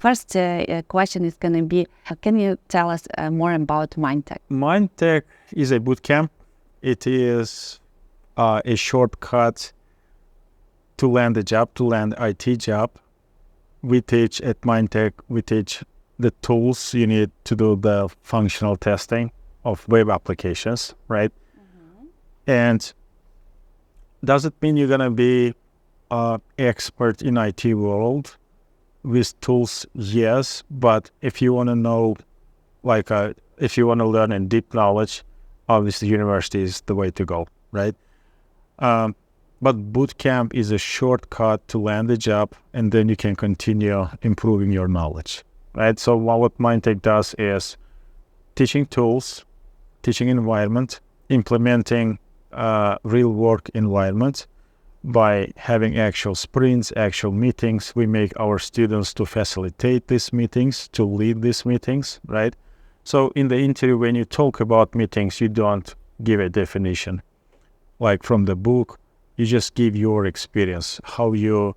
first question is going to be, can you tell us more about Mindtek? Mindtek is a bootcamp. It is a shortcut to land a job, to land IT job. We teach at Mindtek, we teach the tools you need to do the functional testing of web applications, right? And does it mean you're going to be expert in IT world with tools? Yes, but if you want to know, if you want to learn in deep knowledge, obviously university is the way to go, right? But bootcamp is a shortcut to land a job, and then you can continue improving your knowledge, right? So what Mindtek does is teaching tools, teaching environment, implementing real work environment by having actual sprints, actual meetings. We make our students to facilitate these meetings, to lead these meetings, right? So in the interview, when you talk about meetings, you don't give a definition like from the book. You just give your experience, how you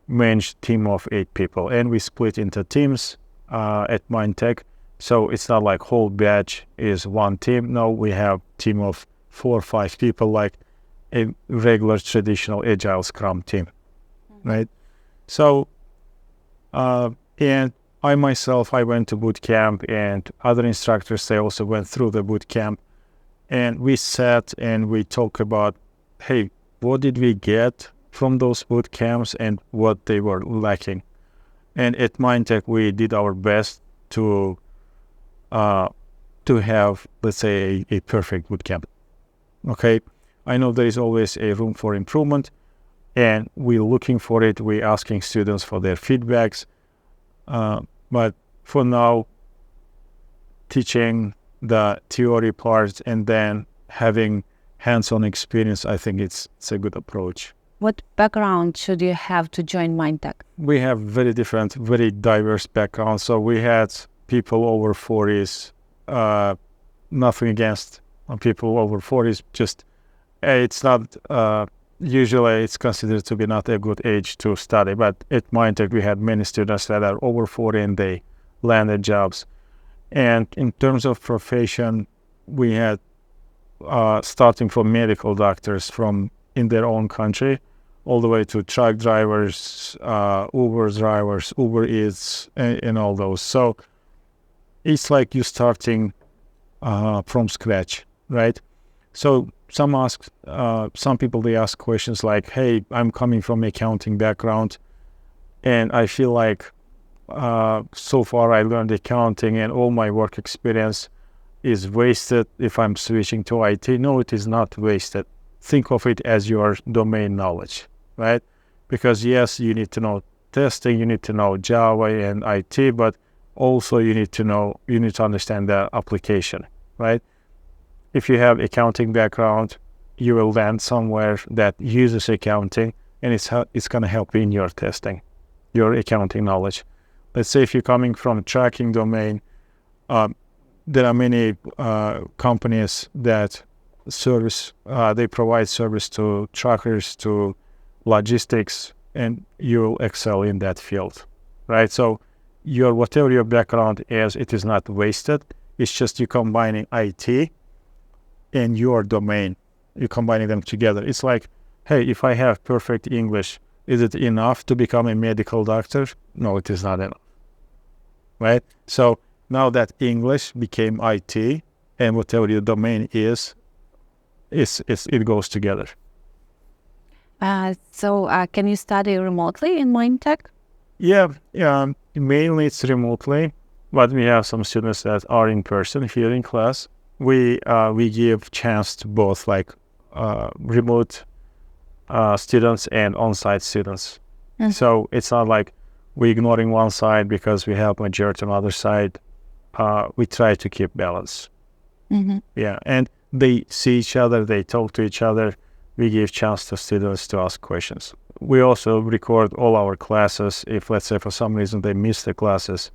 manage a team of 8 people. And we split into teams at Mindtek. So it's not like whole batch is one team. No, we have team of 4 or 5 people, like a regular traditional agile scrum team, right? So, and I myself, I went to boot camp, and other instructors, they also went through the boot camp. And we sat and we talked about, hey, what did we get from those boot camps and what they were lacking? And at Mindtek, we did our best to have, let's say, a perfect boot camp. Okay, I know there is always a room for improvement, and we're looking for it. We're asking students for their feedbacks. But for now, teaching the theory part and then having hands-on experience, I think it's a good approach. What background should you have to join Mindtek? We have very different, very diverse backgrounds. So we had people over 40s, nothing against people over 40s, just it's not, usually it's considered to be not a good age to study. But at Mindtek, we had many students that are over 40 and they landed jobs. And in terms of profession, we had starting from medical doctors from in their own country, all the way to truck drivers, Uber drivers, Uber Eats, and all those. So it's like you starting from scratch, right? So some people, they ask questions like, hey, I'm coming from accounting background, and I feel like so far I learned accounting and all my work experience is wasted if I'm switching to IT. No, it is not wasted. Think of it as your domain knowledge, right? Because yes, you need to know testing, you need to know Java and IT, but also you need to understand the application, right? If you have accounting background, you will land somewhere that uses accounting, and it's going to help you in your testing, your accounting knowledge. Let's say if you're coming from tracking domain, there are many companies that they provide service to truckers, to logistics, and you will excel in that field, right? So whatever your background is, it is not wasted. It's just you combining IT and your domain. You're combining them together. It's like, hey, if I have perfect English, is it enough to become a medical doctor? No, it is not enough, right? So now that English became IT, and whatever your domain is, it goes together. So can you study remotely in Mindtek? Yeah, mainly it's remotely, but we have some students that are in person here in class. We give chance to both, like remote students and on-site students. Mm-hmm. So it's not like we're ignoring one side because we have majority on the other side. We try to keep balance. Mm-hmm. Yeah, and they see each other, they talk to each other. We give chance to students to ask questions. We also record all our classes. If, let's say, for some reason they miss the classes,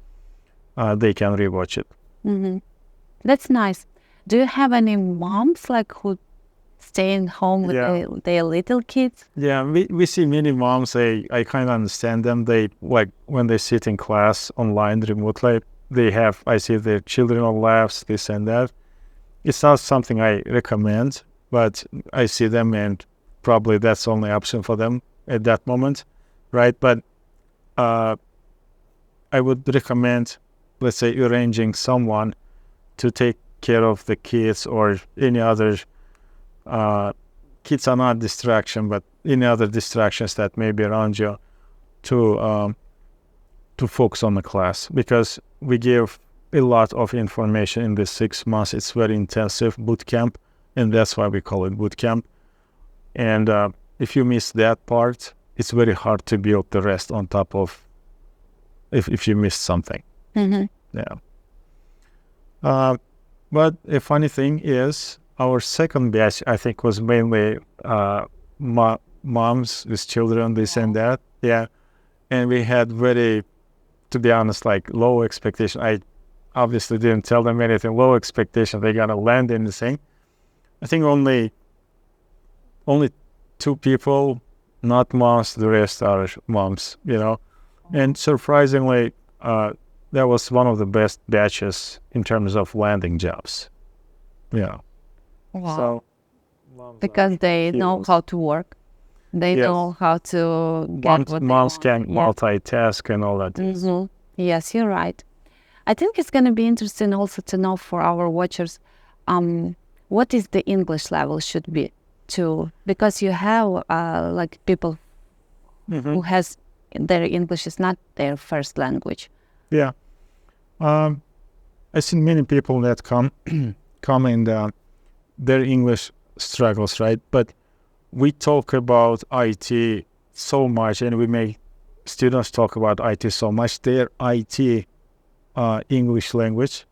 they can rewatch it. Mm-hmm. That's nice. Do you have any moms who staying home with their little kids. Yeah, we see many moms. I kind of understand them. They like when they sit in class online remotely. I see their children on laps, this and that. It's not something I recommend, but I see them, and probably that's the only option for them at that moment, right? But I would recommend, let's say, arranging someone to take care of the kids or any other. Kids are not distraction, but any other distractions that may be around you, to focus on the class, because we give a lot of information in the 6 months. It's very intensive boot camp, and that's why we call it boot camp. And if you miss that part, it's very hard to build the rest on top of if you missed something. Mm-hmm. Yeah. But a funny thing is, our second batch, I think, was mainly moms with children, this and that. Yeah. And we had very, to be honest, like low expectation. I obviously didn't tell them anything. Low expectation they're gonna land anything. I think only 2 people, not moms. The rest are moms. And surprisingly, that was one of the best batches in terms of landing jobs. Yeah. Wow. So because they know how to work. They know how to get what moms they want. can multitask and all that. Mm-hmm. Yes, you're right. I think it's going to be interesting also to know for our watchers, what is the English level should be too, because you have like people who has their English is not their first language. Yeah. I've seen many people that come and their English struggles, right? But we talk about IT so much, and we make students talk about IT so much. Their IT English language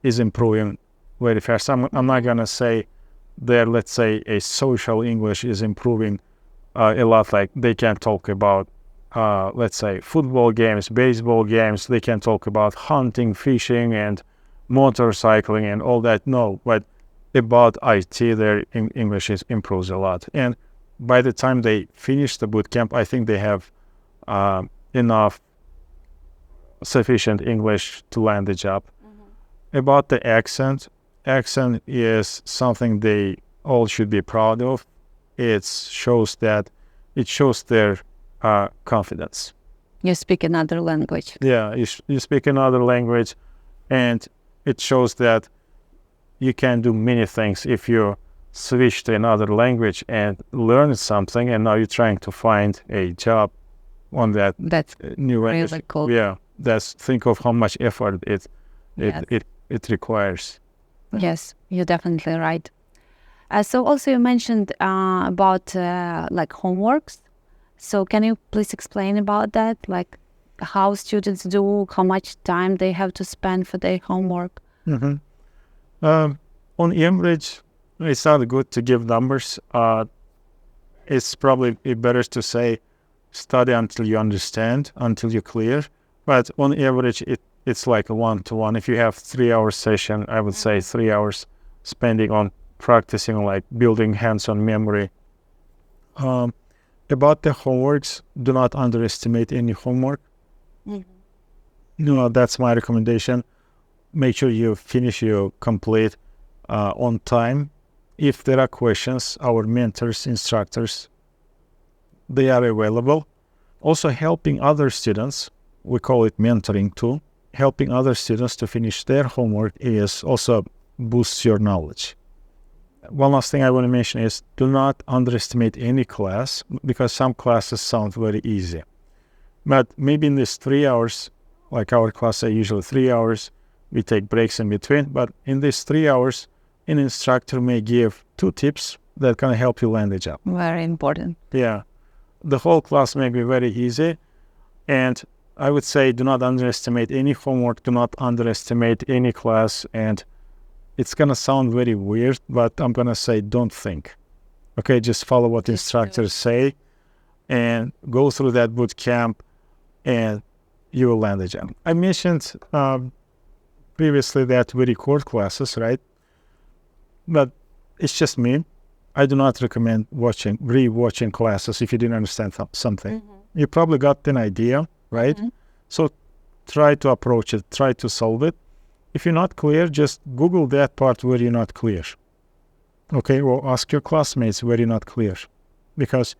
is improving very fast. I'm not gonna say their, let's say, a social English is improving a lot. Like they can talk about, let's say, football games, baseball games. They can talk about hunting, fishing, and motorcycling and all that. No, but about IT, their English improves a lot. And by the time they finish the boot camp, I think they have enough sufficient English to land the job. About the accent is something they all should be proud of. It shows their confidence. You speak another language. Yeah, you speak another language, and it shows that you can do many things if you switch to another language and learn something, and now you're trying to find a job on that new language. Really cool. Yeah, think of how much effort it requires. Yes, you're definitely right. So also you mentioned about like homeworks. So can you please explain about that? Like how students do, how much time they have to spend for their homework? On average, it's not good to give numbers. It's probably better to say study until you understand, until you're clear. But on average, it's like a 1-to-1. If you have 3-hour session, I would say 3 hours spending on practicing, like building hands-on memory. About the homeworks, do not underestimate any homework. That's my recommendation. Make sure you complete on time. If there are questions, our mentors, instructors, they are available. Also helping other students, we call it mentoring too. Helping other students to finish their homework is also boosts your knowledge. One last thing I want to mention is do not underestimate any class, because some classes sound very easy. But maybe in these 3 hours, like our class are usually 3 hours, we take breaks in between, but in these 3 hours, an instructor may give 2 tips that can help you land the job. Very important. Yeah. The whole class may be very easy, and I would say do not underestimate any homework, do not underestimate any class, and it's going to sound very weird, but I'm going to say don't think. Okay, just follow what instructors say and go through that boot camp, and you will land the job. I mentioned previously that we record classes, right? But it's just me. I do not recommend re-watching classes if you didn't understand something. You probably got an idea, right? So try to approach it, try to solve it. If you're not clear, just Google that part where you're not clear. Okay, or ask your classmates where you're not clear, because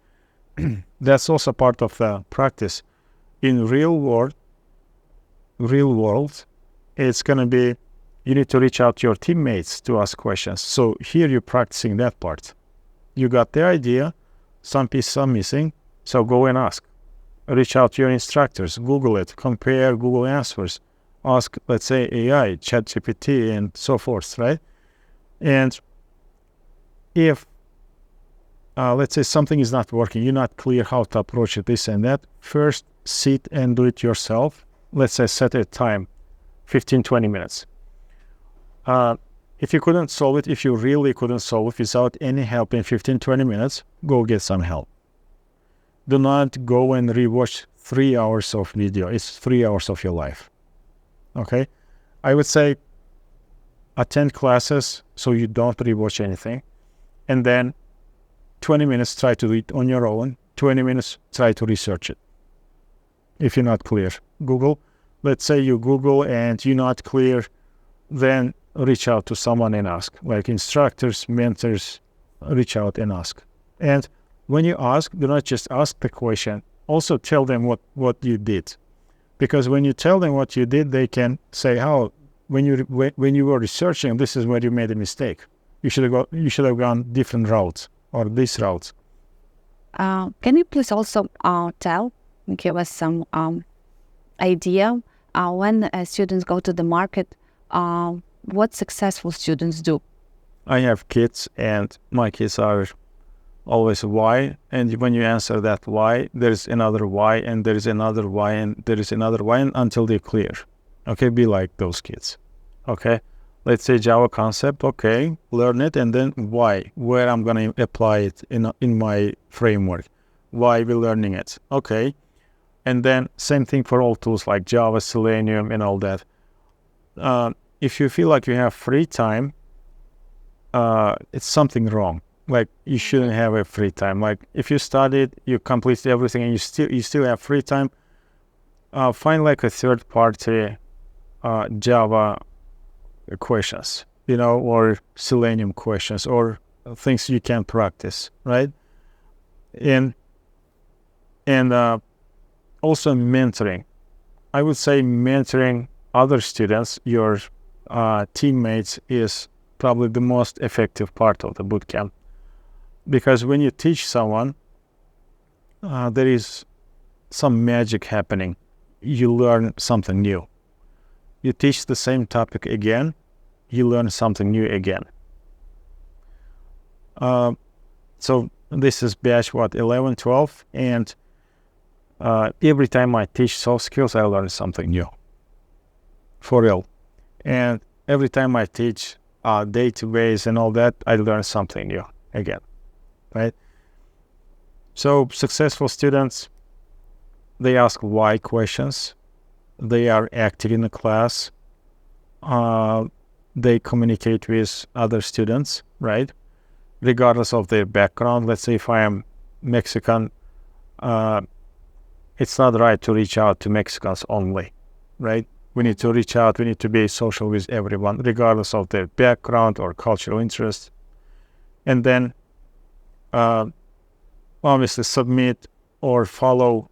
that's also part of the practice. In real world, it's going to be, you need to reach out to your teammates to ask questions. So here you're practicing that part. You got the idea, some pieces are missing, so go and ask. Reach out to your instructors, Google it, compare Google answers, ask, let's say, AI, ChatGPT, and so forth, right? And if, let's say, something is not working, you're not clear how to approach it, this and that, first sit and do it yourself. Let's say set a time, 15, 20 minutes. If you couldn't solve it, if you really couldn't solve it without any help in 15, 20 minutes, go get some help. Do not go and rewatch 3 hours of video. It's 3 hours of your life. Okay? I would say attend classes so you don't rewatch anything. And then 20 minutes try to do it on your own. 20 minutes try to research it. If you're not clear, Google. Let's say you Google and you're not clear, then reach out to someone and ask. Like instructors, mentors, reach out and ask. And when you ask, do not just ask the question. Also tell them what you did. Because when you tell them what you did, they can say, "Oh, when you were researching, this is where you made a mistake. You should have gone different routes or this route." Can you please also give us some idea when students go to the market, what successful students do? I have kids, and my kids are always why, and when you answer that why, there's another why, and there's another why, and there is another why, until they're clear. Okay, be like those kids. Okay, let's say Java concept. Okay, learn it, and then why, where I'm gonna apply it in my framework, why we're learning it. Okay, and then same thing for all tools like Java, Selenium, and all that. If you feel like you have free time, it's something wrong. Like you shouldn't have a free time. Like if you studied, you completed everything, and you still have free time, find like a third party Java questions, or Selenium questions, or things you can practice, right? And also mentoring. I would say mentoring other students, your teammates, is probably the most effective part of the bootcamp. Because when you teach someone, there is some magic happening. You learn something new. You teach the same topic again, you learn something new again. So this is batch 11, 12, and every time I teach soft skills, I learn something new. For real. And every time I teach database and all that, I learn something new again. Right? So successful students, they ask why questions. They are active in the class. They communicate with other students, right? Regardless of their background. Let's say if I am Mexican, it's not right to reach out to Mexicans only, right? We need to reach out. We need to be social with everyone, regardless of their background or cultural interest. And then obviously submit or follow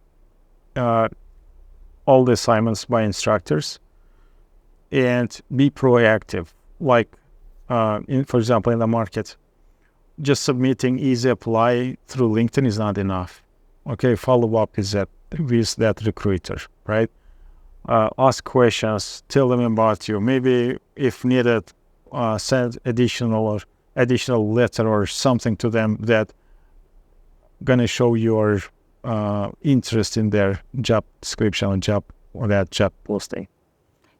all the assignments by instructors, and be proactive. Like, for example, in the market, just submitting easy apply through LinkedIn is not enough. Okay, follow up with that recruiter, right? Ask questions, tell them about you. Maybe if needed, send additional letter or something to them that gonna show your interest in their job description or that job posting.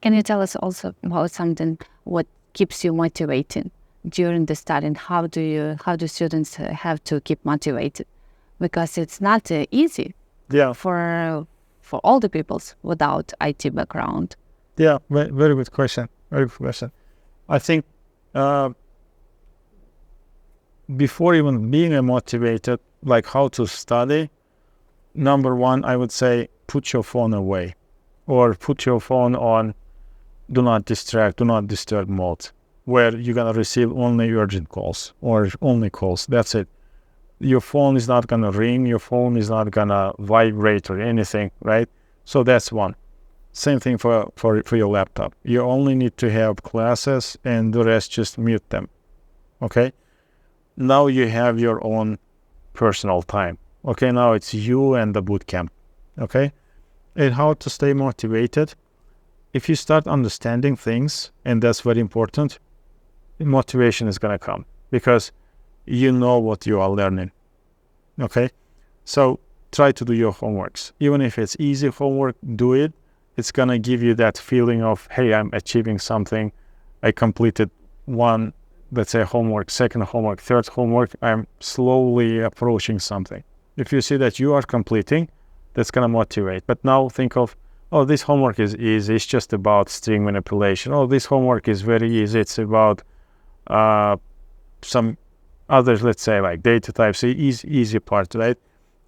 Can you tell us also about something what keeps you motivated during the study, and how do students have to keep motivated? Because it's not easy. Yeah. For all the peoples without IT background. Yeah, very good question. Very good question. I think before even being motivated, like how to study, number one, I would say put your phone away, or put your phone on do not distract, do not disturb mode, where you're going to receive only urgent calls or only calls. That's it. Your phone is not going to ring, your phone is not going to vibrate or anything, right? So that's one. Same thing for your laptop. You only need to have classes, and the rest just mute them. Okay? Now you have your own personal time. Okay, now it's you and the boot camp. Okay? And how to stay motivated? If you start understanding things, and that's very important, motivation is going to come because you know what you are learning. Okay? So try to do your homeworks. Even if it's easy homework, do it. It's going to give you that feeling of, hey, I'm achieving something. I completed one, let's say, homework, second homework, third homework. I'm slowly approaching something. If you see that you are completing, that's going to motivate. But now think of, oh, this homework is easy. It's just about string manipulation. Oh, this homework is very easy. It's about some others, let's say, like data types, easy part, right?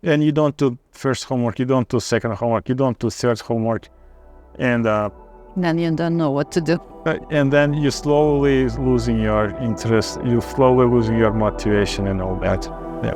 And you don't do first homework, you don't do second homework, you don't do third homework. And then you don't know what to do. And then you're slowly losing your interest, you're slowly losing your motivation and all that. Yeah.